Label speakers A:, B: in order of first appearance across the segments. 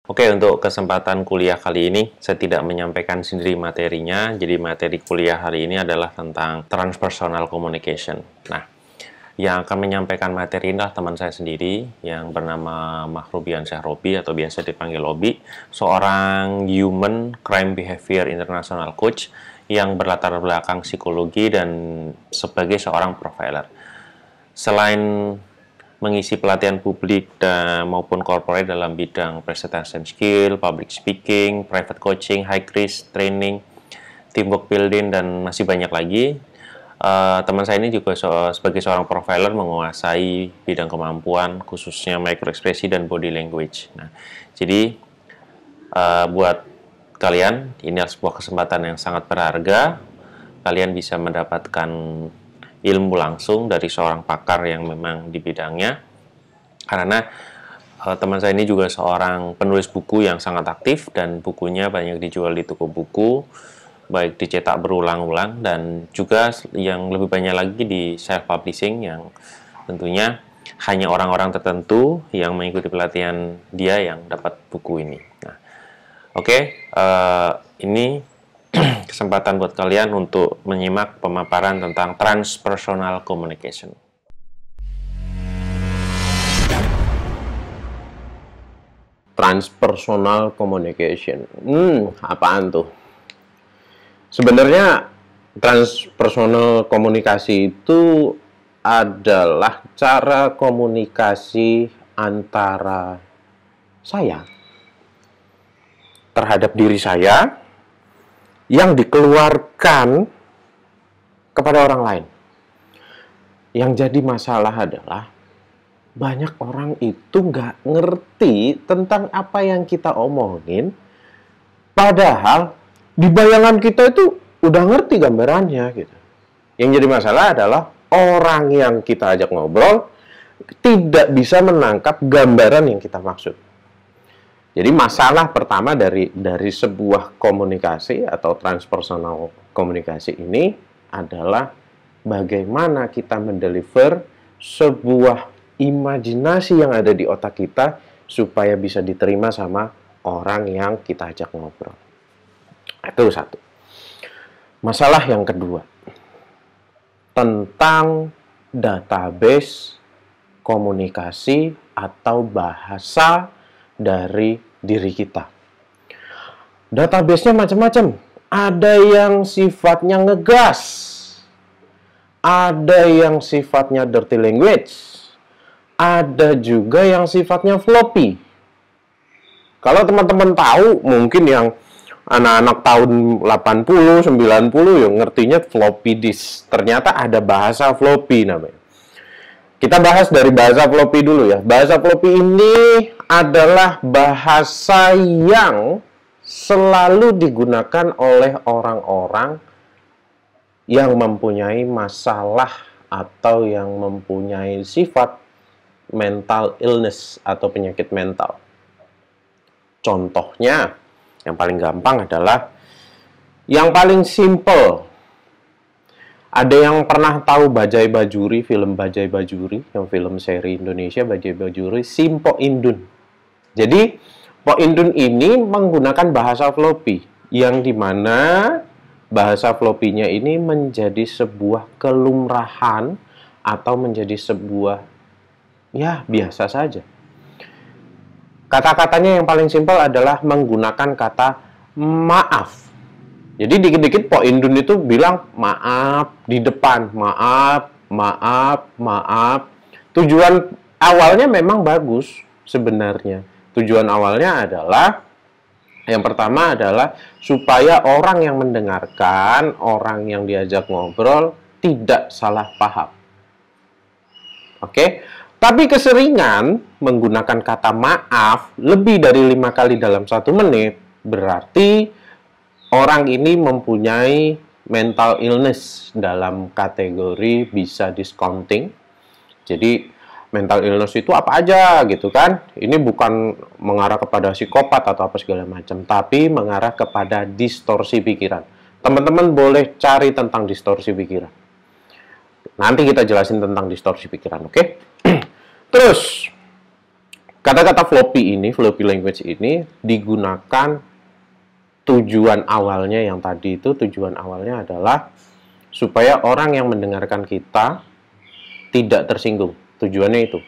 A: Oke, untuk kesempatan kuliah kali ini, saya tidak menyampaikan sendiri materinya. Jadi materi kuliah hari ini adalah tentang transpersonal communication. Nah, yang akan menyampaikan materi ini adalah teman saya sendiri yang bernama Mahrubian Syahrobi atau biasa dipanggil Obi, seorang Human Crime Behavior International Coach yang berlatar belakang psikologi dan sebagai seorang profiler. Selain mengisi pelatihan publik dan maupun corporate dalam bidang presentation skill, public speaking, private coaching, high risk training, teamwork building, dan masih banyak lagi. Teman saya ini juga sebagai seorang profiler menguasai bidang kemampuan khususnya microekspresi dan body language. Nah, jadi buat kalian ini adalah sebuah kesempatan yang sangat berharga. Kalian bisa mendapatkan ilmu langsung dari seorang pakar yang memang di bidangnya, karena teman saya ini juga seorang penulis buku yang sangat aktif dan bukunya banyak dijual di toko buku, baik dicetak berulang-ulang dan juga yang lebih banyak lagi di self publishing yang tentunya hanya orang-orang tertentu yang mengikuti pelatihan dia yang dapat buku ini. Nah, ini kesempatan buat kalian untuk menyimak pemaparan tentang transpersonal communication.
B: Transpersonal communication. Apaan tuh? Sebenarnya transpersonal komunikasi itu adalah cara komunikasi antara saya terhadap diri saya yang dikeluarkan kepada orang lain. Yang jadi masalah adalah banyak orang itu nggak ngerti tentang apa yang kita omongin, padahal di bayangan kita itu udah ngerti gambarannya gitu. Yang jadi masalah adalah orang yang kita ajak ngobrol tidak bisa menangkap gambaran yang kita maksud. Jadi masalah pertama dari sebuah komunikasi atau transpersonal komunikasi ini adalah bagaimana kita mendeliver sebuah imajinasi yang ada di otak kita supaya bisa diterima sama orang yang kita ajak ngobrol. Itu satu. Masalah yang kedua, tentang database komunikasi atau bahasa dari diri kita. Database-nya macam-macam. Ada yang sifatnya ngegas, ada yang sifatnya dirty language, ada juga yang sifatnya floppy. Kalau teman-teman tahu, mungkin yang anak-anak tahun 80, 90 yang ngertinya floppy disk. Ternyata ada bahasa floppy namanya. Kita bahas dari bahasa floppy dulu ya. Bahasa floppy ini adalah bahasa yang selalu digunakan oleh orang-orang yang mempunyai masalah atau yang mempunyai sifat mental illness atau penyakit mental. Contohnya, yang paling gampang adalah yang paling simple. Ada yang pernah tahu Bajai Bajuri, film Bajai Bajuri, yang film seri Indonesia Bajai Bajuri, si Mpok Indun. Jadi, Mpok Indun ini menggunakan bahasa floppy, yang dimana bahasa floppy-nya ini menjadi sebuah kelumrahan atau menjadi sebuah, ya biasa saja. Kata-katanya yang paling simpel adalah menggunakan kata maaf. Jadi dikit-dikit Pok Indun itu bilang maaf di depan, maaf, maaf, maaf. Tujuan awalnya memang bagus sebenarnya. Tujuan awalnya adalah, yang pertama adalah supaya orang yang mendengarkan, orang yang diajak ngobrol tidak salah paham. Oke? Tapi keseringan menggunakan kata maaf lebih dari 5 kali dalam 1 menit, berarti orang ini mempunyai mental illness dalam kategori bisa discounting. Jadi mental illness itu apa aja gitu kan? Ini bukan mengarah kepada psikopat atau apa segala macam, tapi mengarah kepada distorsi pikiran. Teman-teman boleh cari tentang distorsi pikiran. Nanti kita jelasin tentang distorsi pikiran, oke? Terus Kata-kata floppy language ini digunakan tujuan awalnya yang tadi itu, tujuan awalnya adalah supaya orang yang mendengarkan kita tidak tersinggung. Tujuannya itu.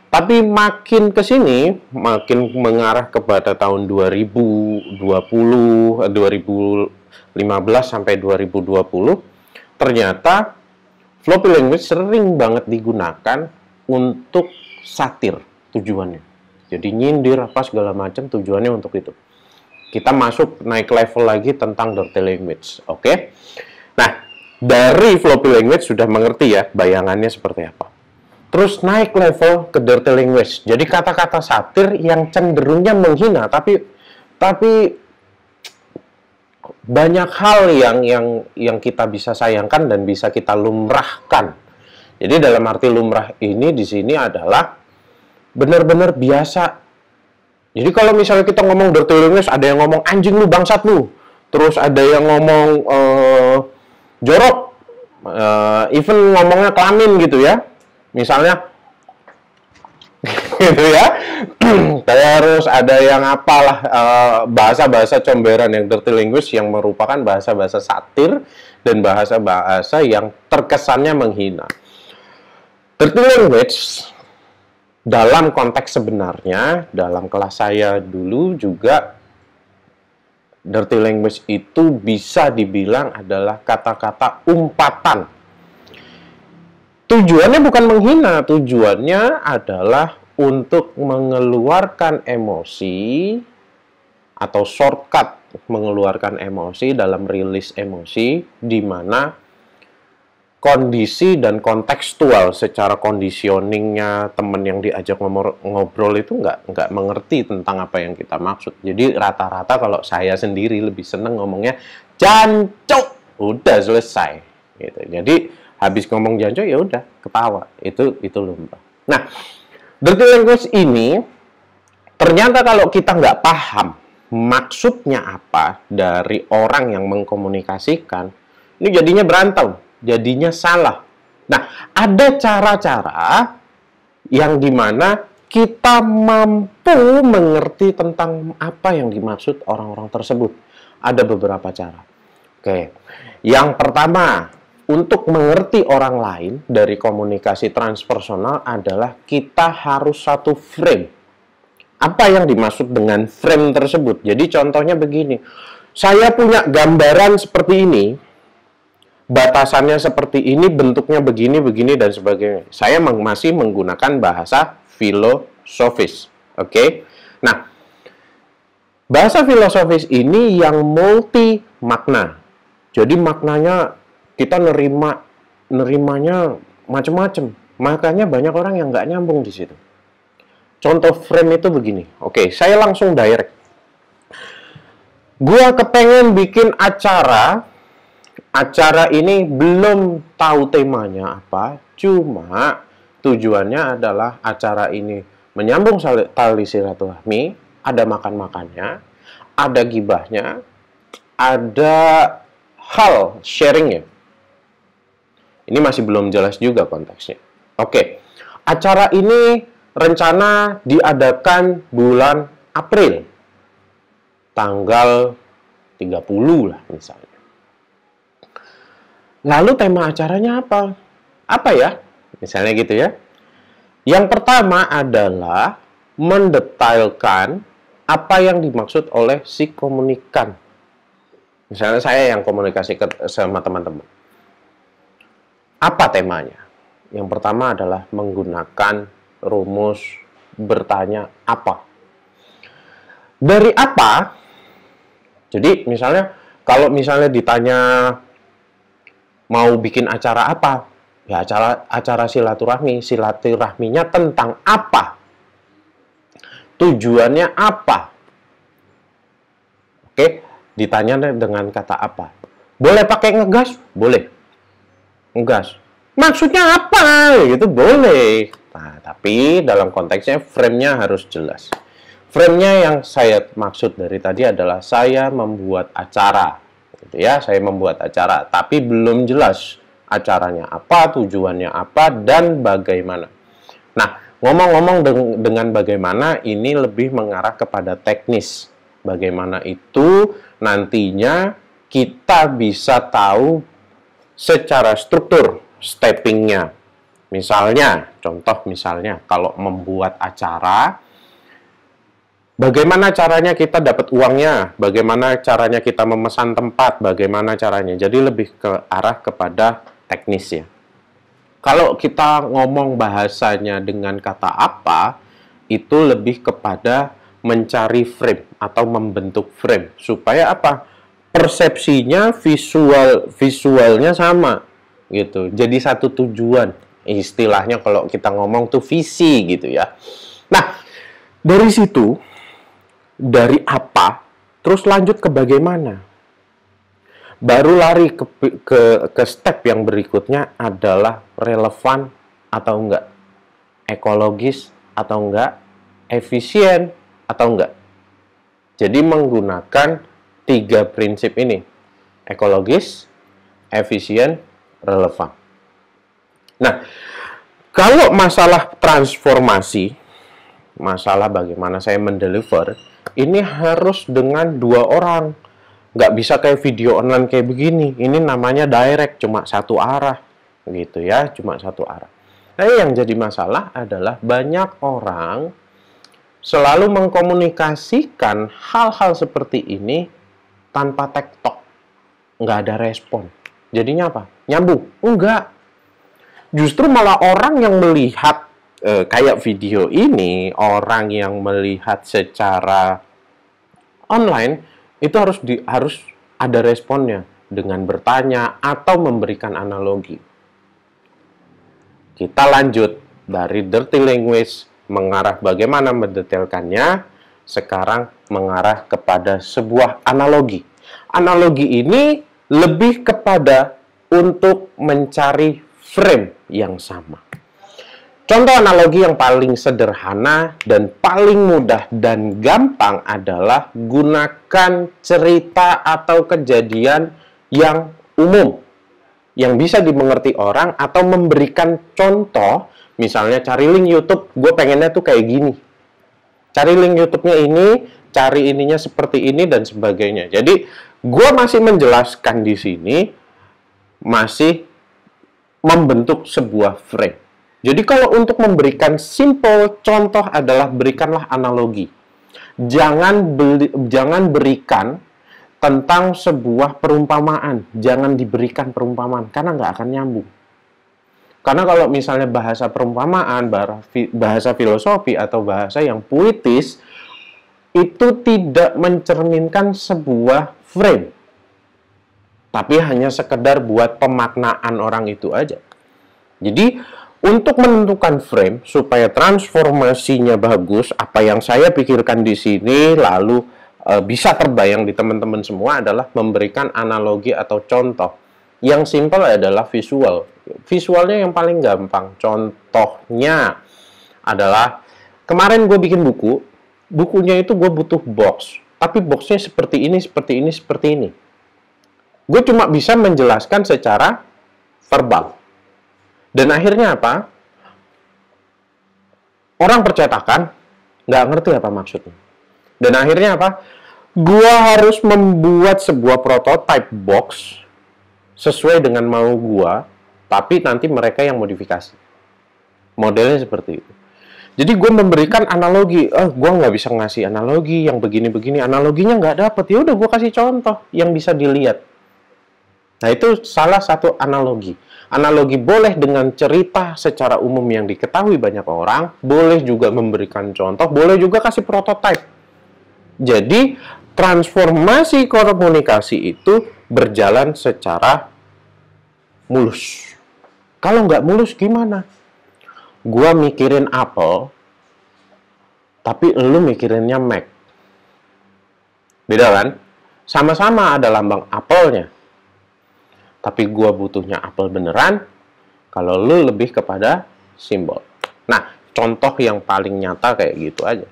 B: Tapi makin ke sini, makin mengarah kepada tahun 2020, 2015 sampai 2020, ternyata floppy language sering banget digunakan untuk satir tujuannya. Jadi nyindir apa segala macam tujuannya untuk itu. Kita masuk naik level lagi tentang dirty language, oke? Nah, dari floppy language sudah mengerti ya bayangannya seperti apa. Terus naik level ke dirty language. Jadi kata-kata satir yang cenderungnya menghina, tapi banyak hal yang kita bisa sayangkan dan bisa kita lumrahkan. Jadi dalam arti lumrah ini di sini adalah benar-benar biasa. Jadi kalau misalnya kita ngomong dirty language, ada yang ngomong anjing lu, bangsat lu. Terus ada yang ngomong jorok, even ngomongnya kelamin gitu ya. Misalnya gitu ya. Terus ada yang apalah bahasa-bahasa comberan yang dirty language yang merupakan bahasa-bahasa satir dan bahasa-bahasa yang terkesannya menghina. Dirty language dalam konteks sebenarnya, dalam kelas saya dulu juga, dirty language itu bisa dibilang adalah kata-kata umpatan. Tujuannya bukan menghina, tujuannya adalah untuk mengeluarkan emosi atau shortcut mengeluarkan emosi dalam rilis emosi, di mana kondisi dan kontekstual secara conditioningnya teman yang diajak ngobrol itu nggak mengerti tentang apa yang kita maksud. Jadi rata-rata kalau saya sendiri lebih seneng ngomongnya jancuk, udah selesai gitu. Jadi habis ngomong jancuk ya udah ketawa, itu lumrah. Nah, dirty language ini ternyata kalau kita nggak paham maksudnya apa dari orang yang mengkomunikasikan, ini jadinya berantem, jadinya salah. Nah, ada cara-cara yang dimana kita mampu mengerti tentang apa yang dimaksud orang-orang tersebut. Ada beberapa cara. Oke, yang pertama, untuk mengerti orang lain dari komunikasi transpersonal adalah kita harus satu frame. Apa yang dimaksud dengan frame tersebut? Jadi contohnya begini, saya punya gambaran seperti ini, batasannya seperti ini, bentuknya begini, dan sebagainya. Saya masih menggunakan bahasa filosofis. Oke? Nah, bahasa filosofis ini yang multi makna. Jadi maknanya kita nerimanya macam-macam. Makanya banyak orang yang nggak nyambung di situ. Contoh frame itu begini. Oke, saya langsung direct. Gua kepengen bikin acara ini belum tahu temanya apa, cuma tujuannya adalah acara ini menyambung tali silaturahmi, ada makan-makannya, ada gibahnya, ada hal sharingnya. Ini masih belum jelas juga konteksnya. Oke, acara ini rencana diadakan bulan April, tanggal 30 lah misalnya. Lalu tema acaranya apa? Apa ya? Misalnya gitu ya. Yang pertama adalah mendetailkan apa yang dimaksud oleh si komunikan. Misalnya saya yang komunikasi sama teman-teman. Apa temanya? Yang pertama adalah menggunakan rumus bertanya apa. Dari apa? Jadi misalnya, kalau misalnya ditanya mau bikin acara apa? Ya acara silaturahmi. Silaturahminya tentang apa? Tujuannya apa? Oke, ditanya dengan kata apa? Boleh pakai ngegas? Boleh. Ngegas. Maksudnya apa? Gitu boleh. Nah, tapi dalam konteksnya frame-nya harus jelas. Frame-nya yang saya maksud dari tadi adalah saya membuat acara. Gitu ya, saya membuat acara, tapi belum jelas acaranya apa, tujuannya apa, dan bagaimana. Nah, Ngomong-ngomong dengan bagaimana ini lebih mengarah kepada teknis. Bagaimana itu nantinya kita bisa tahu secara struktur steppingnya. Misalnya, contoh misalnya, kalau membuat acara, bagaimana caranya kita dapat uangnya, bagaimana caranya kita memesan tempat, bagaimana caranya. Jadi lebih ke arah kepada teknis ya. Kalau kita ngomong bahasanya dengan kata apa, itu lebih kepada mencari frame atau membentuk frame. Supaya apa? Persepsinya, visualnya sama gitu. Jadi satu tujuan. Istilahnya kalau kita ngomong tuh visi gitu ya. Nah, dari situ, dari apa, terus lanjut ke bagaimana. Baru lari ke step yang berikutnya adalah relevan atau enggak, ekologis atau enggak, efisien atau enggak. Jadi menggunakan 3 prinsip ini, ekologis, efisien, relevan. Nah, kalau masalah transformasi, masalah bagaimana saya mendeliver, ini harus dengan 2 orang. Nggak bisa kayak video online kayak begini. Ini namanya direct, cuma satu arah. Gitu ya, cuma satu arah. Nah, yang jadi masalah adalah banyak orang selalu mengkomunikasikan hal-hal seperti ini tanpa tektok. Nggak ada respon. Jadinya apa? Nyambung? Enggak. Justru malah orang yang melihat kayak video ini, orang yang melihat secara online itu harus ada responnya dengan bertanya atau memberikan analogi. Kita lanjut dari dirty language mengarah bagaimana mendetailkannya, sekarang mengarah kepada sebuah analogi. Analogi ini lebih kepada untuk mencari frame yang sama. Contoh analogi yang paling sederhana dan paling mudah dan gampang adalah gunakan cerita atau kejadian yang umum, yang bisa dimengerti orang, atau memberikan contoh. Misalnya cari link YouTube, gue pengennya tuh kayak gini. Cari link YouTube-nya ini, cari ininya seperti ini, dan sebagainya. Jadi, gue masih menjelaskan di sini, masih membentuk sebuah frame. Jadi kalau untuk memberikan simple contoh adalah berikanlah analogi. Jangan berikan tentang sebuah perumpamaan. Jangan diberikan perumpamaan, karena nggak akan nyambung. Karena kalau misalnya bahasa perumpamaan, bahasa filosofi, atau bahasa yang puitis, itu tidak mencerminkan sebuah frame. Tapi hanya sekedar buat pemaknaan orang itu aja. Jadi, untuk menentukan frame, supaya transformasinya bagus, apa yang saya pikirkan di sini, lalu bisa terbayang di teman-teman semua adalah memberikan analogi atau contoh. Yang simple adalah visual. Visualnya yang paling gampang. Contohnya adalah, kemarin gue bikin buku, bukunya itu gue butuh box. Tapi boxnya seperti ini, seperti ini, seperti ini. Gue cuma bisa menjelaskan secara verbal. Dan akhirnya apa? Orang percetakan nggak ngerti apa maksudnya. Dan akhirnya apa? Gue harus membuat sebuah prototype box sesuai dengan mau gue, tapi nanti mereka yang modifikasi. Modelnya seperti itu. Jadi gue memberikan analogi. Gue nggak bisa ngasih analogi yang begini-begini. Analoginya nggak dapet. Ya udah gue kasih contoh yang bisa dilihat. Nah, itu salah satu analogi. Analogi boleh dengan cerita secara umum yang diketahui banyak orang, boleh juga memberikan contoh, boleh juga kasih prototype. Jadi, transformasi komunikasi itu berjalan secara mulus. Kalau nggak mulus gimana? Gua mikirin Apple, tapi lu mikirinnya Mac. Beda kan? Sama-sama ada lambang Apple-nya. Tapi gua butuhnya Apple beneran, kalau lu lebih kepada simbol. Nah, contoh yang paling nyata kayak gitu aja.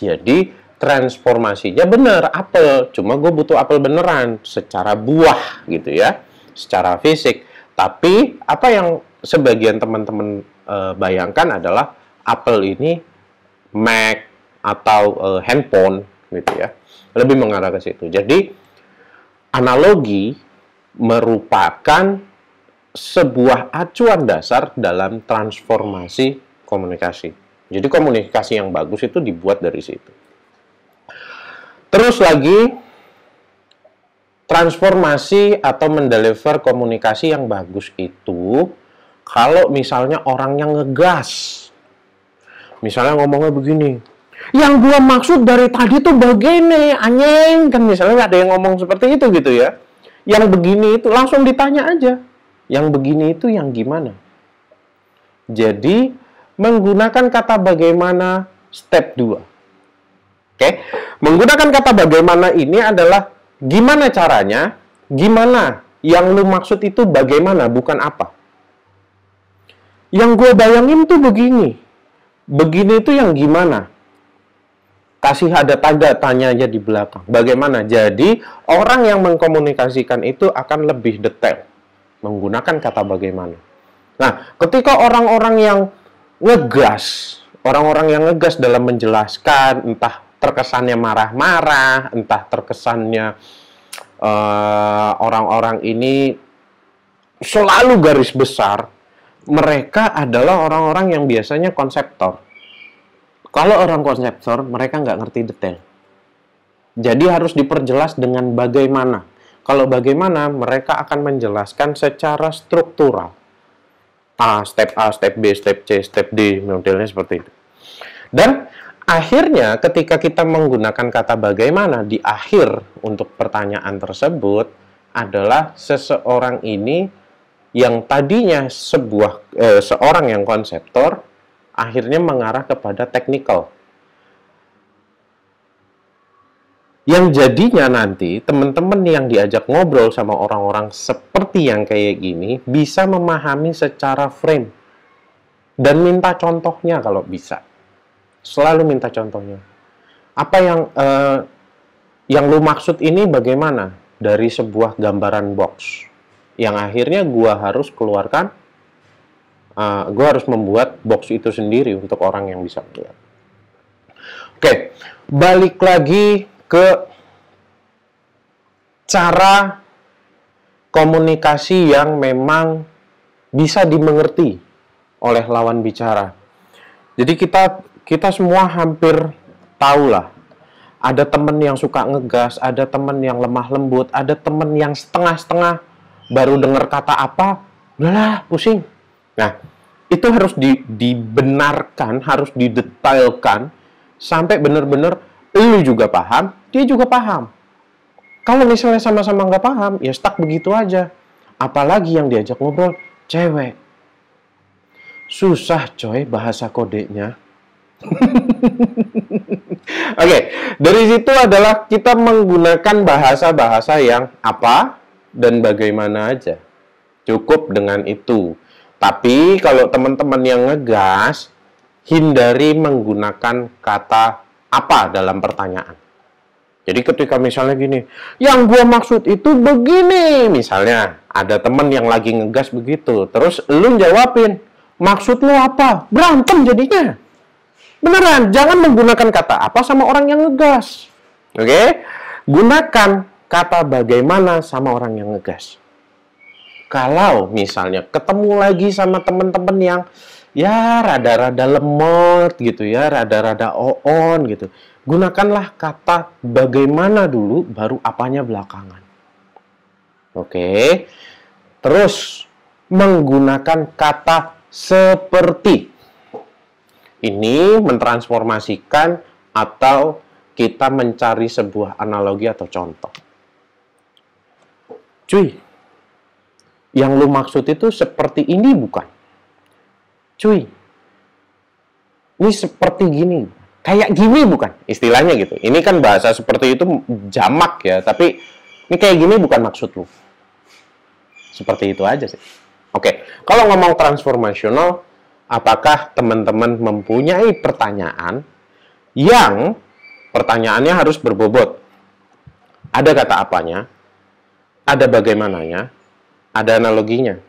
B: Jadi, transformasinya bener, Apple. Cuma gue butuh Apple beneran, secara buah gitu ya, secara fisik. Tapi, apa yang sebagian teman-teman bayangkan adalah Apple ini Mac atau handphone gitu ya. Lebih mengarah ke situ. Jadi analogi merupakan sebuah acuan dasar dalam transformasi komunikasi. Jadi komunikasi yang bagus itu dibuat dari situ. Terus lagi, transformasi atau mendeliver komunikasi yang bagus itu kalau misalnya orangnya ngegas. Misalnya ngomongnya begini, yang gua maksud dari tadi tuh begini, anjing. Kan misalnya ada yang ngomong seperti itu gitu ya. Yang begini itu langsung ditanya aja. Yang begini itu yang gimana? Jadi, menggunakan kata bagaimana step 2. Oke? Menggunakan kata bagaimana ini adalah gimana caranya, gimana yang lu maksud itu bagaimana, bukan apa. Yang gue bayangin tuh begini. Begini itu yang gimana? Kasih ada tanda tanya aja di belakang. Bagaimana? Jadi, orang yang mengkomunikasikan itu akan lebih detail menggunakan kata bagaimana. Nah, ketika orang-orang yang ngegas dalam menjelaskan, entah terkesannya marah-marah, entah terkesannya orang-orang ini selalu garis besar, mereka adalah orang-orang yang biasanya konseptor. Kalau orang konseptor, mereka nggak ngerti detail. Jadi harus diperjelas dengan bagaimana. Kalau bagaimana, mereka akan menjelaskan secara struktural. Step A, step B, step C, step D, modelnya seperti itu. Dan akhirnya ketika kita menggunakan kata bagaimana di akhir untuk pertanyaan tersebut adalah seseorang ini yang tadinya seorang yang konseptor akhirnya mengarah kepada teknikal. Yang jadinya nanti teman-teman yang diajak ngobrol sama orang-orang seperti yang kayak gini bisa memahami secara frame dan minta contohnya kalau bisa. Selalu minta contohnya. Apa yang lu maksud ini bagaimana dari sebuah gambaran box? Yang akhirnya gua harus keluarkan, gua harus membuat box itu sendiri untuk orang yang bisa melihat. Oke, balik lagi ke cara komunikasi yang memang bisa dimengerti oleh lawan bicara. Jadi kita semua hampir tahu lah. Ada teman yang suka ngegas, ada teman yang lemah lembut, ada teman yang setengah-setengah, baru dengar kata apa, udahlah pusing. Nah, itu harus dibenarkan, harus didetailkan, sampai benar-benar lu juga paham, dia juga paham. Kalau misalnya sama-sama nggak paham, ya stuck begitu aja. Apalagi yang diajak ngobrol, cewek. Susah coy bahasa kodenya. Oke, dari situ adalah kita menggunakan bahasa-bahasa yang apa dan bagaimana aja. Cukup dengan itu. Tapi kalau teman-teman yang ngegas, hindari menggunakan kata apa dalam pertanyaan. Jadi ketika misalnya gini, yang gua maksud itu begini. Misalnya, ada teman yang lagi ngegas begitu. Terus lu jawabin, maksud lu apa? Berantem jadinya. Beneran, jangan menggunakan kata apa sama orang yang ngegas. Oke? Gunakan kata bagaimana sama orang yang ngegas. Kalau misalnya ketemu lagi sama teman-teman yang ya rada-rada lemot gitu ya, rada-rada on gitu. Gunakanlah kata bagaimana dulu, baru apanya belakangan. Oke? Terus, menggunakan kata seperti. Ini mentransformasikan atau kita mencari sebuah analogi atau contoh. Cuy, yang lu maksud itu seperti ini bukan? Cuy, ini seperti gini. Kayak gini bukan? Istilahnya gitu. Ini kan bahasa seperti itu jamak ya, tapi ini kayak gini bukan maksud lu. Seperti itu aja sih. Oke, kalau ngomong transformasional, apakah teman-teman mempunyai pertanyaan yang pertanyaannya harus berbobot? Ada kata apanya, ada bagaimananya, ada analoginya.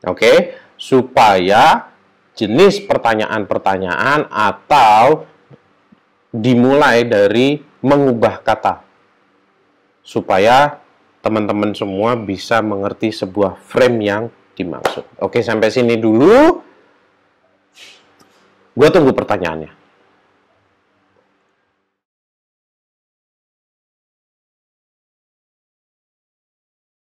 B: Oke, supaya jenis pertanyaan-pertanyaan atau dimulai dari mengubah kata supaya teman-teman semua bisa mengerti sebuah frame yang dimaksud. Oke, sampai sini dulu. Gue tunggu pertanyaannya.